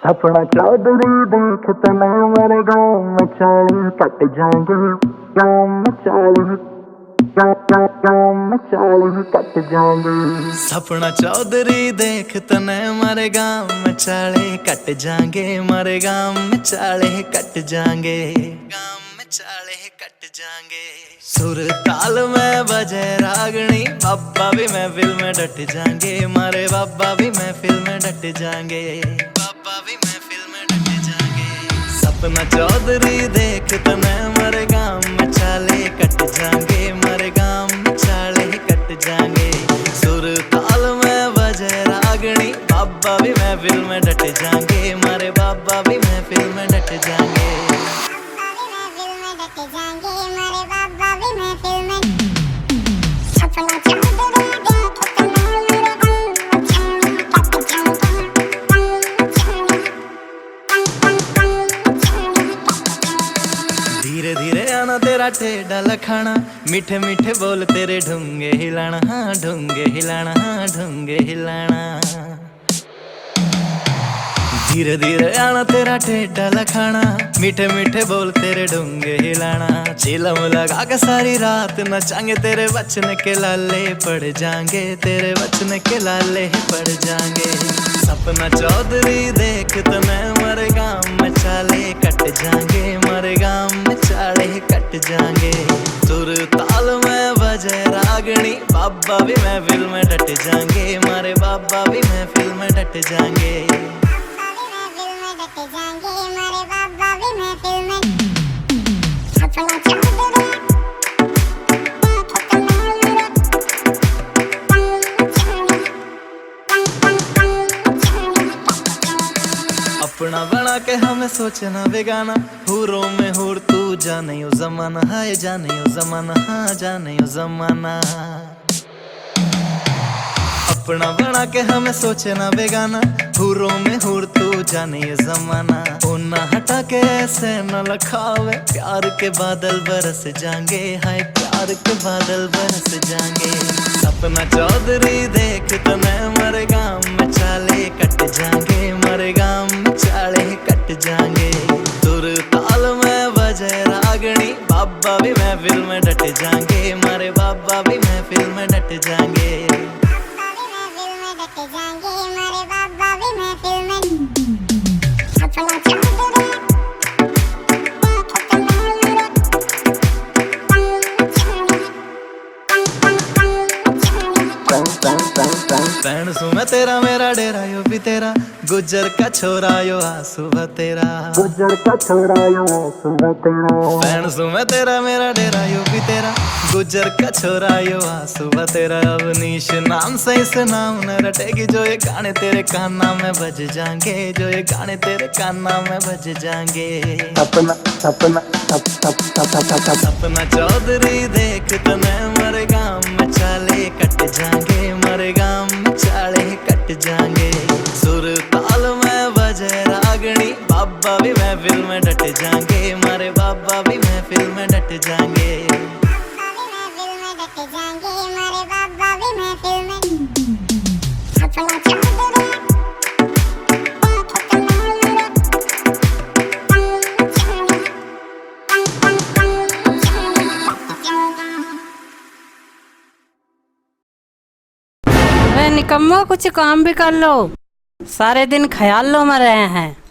अपना चौधरी देख तना मेरे गाँव में 40 कट जाएंगे, गाँव में 40, गाँव में 40 कट जाएंगे। सपना चौधरी देख तने मारे गाँव में 40 कट जाएंगे, मारे गाँव में 40 कट जाएंगे, गाँव में 40 कट जाएंगे। सुर ताल में बजे रागनी, बाबा भी महफिल में डट जाएंगे, मारे बाबा भी महफिल में डट जाएंगे, बाबा भी महफिल में डट जाएंगे। सपना चौधरी देख तने मारे गाँव में 40 कट जाएंगे, मारे गाँव में 40 कट जाएंगे। सुर ताल में बजे रागनी, बाबा भी महफिल में डट जाएंगे, मारे बाबा भी महफिल में डट जाएंगे। धीरे धीरे आना तेरा टेढ़ा लखाना, मीठे मीठे बोल तेरे ढूंगे हिलाना, हाँ ढूंगे हिलाना, हाँ ढूंगे हिलाना। धीरे धीरे आना तेरा टेढ़ा लखाना, मीठे मीठे बोल तेरे ढूंगे हिलाना। चिलम लगा के सारी रात नचाएंगे, तेरे बचन के लाले पड़ जाएंगे, तेरे बचन के लाले पड़ जाएंगे। सपना चौधरी देख तने मरे गाँव में 40 कट जाएंगे, मरे गाँव में 40 कट जाएंगे। सुर ताल में बजे रागनी, बाबा भी महफिल में डट जाएंगे, मारे बाबा भी महफिल में डट जाएंगे। अपना बना के हमें सोचना बेगाना, हूरों में हूर तू जाने यो जमाना, हाय जाने यो जमाना, हाँ जाने यो जमाना। अपना बना के हमें सोचना बेगाना, हूरों में हूर तू जाने ये जमाना। ओना हटा के ऐसे न लखावे, प्यार के बादल बरस जाएंगे, हाय प्यार के बादल बरस जाएंगे। सपना चौधरी देख तने मरे गाँव में 40 कट जाएंगे, मरे गाँव में 40 कट जाएंगे। सुर ताल में बजे रागनी, बाबा भी महफिल में डट जाएंगे, मारे बाबा भी महफिल में डट जाएंगे। पैण सु मैं तेरा मेरा डेरा यो भी तेरा, गुज्जर का छोरा यो आसुबा तेरा, गुज्जर का छोरा यो आसुबा तेरा। पैण सु मैं तेरा मेरा डेरा यो भी तेरा, गुज्जर का छोरा यो आसुबा तेरा। अब नीश नाम से इस नाम न रटेगी, जो ये गाने तेरे काना में बज जाएंगे, जो ये गाने तेरे काना में बज जाएंगे। सपना सपना सप सप सप सप सपना चौधरी देख तने मरे गाँव में 40 कट जाएंगे, मरे गाँव में 40 कट जाएंगे। सुर ताल में बजे रागनी, बाबा भी महफिल में डट जाएंगे, मारे बाबा भी महफिल में डट जाएंगे। निकम्मो कुछ काम भी कर लो, सारे दिन ख्याल लो में रहे हैं।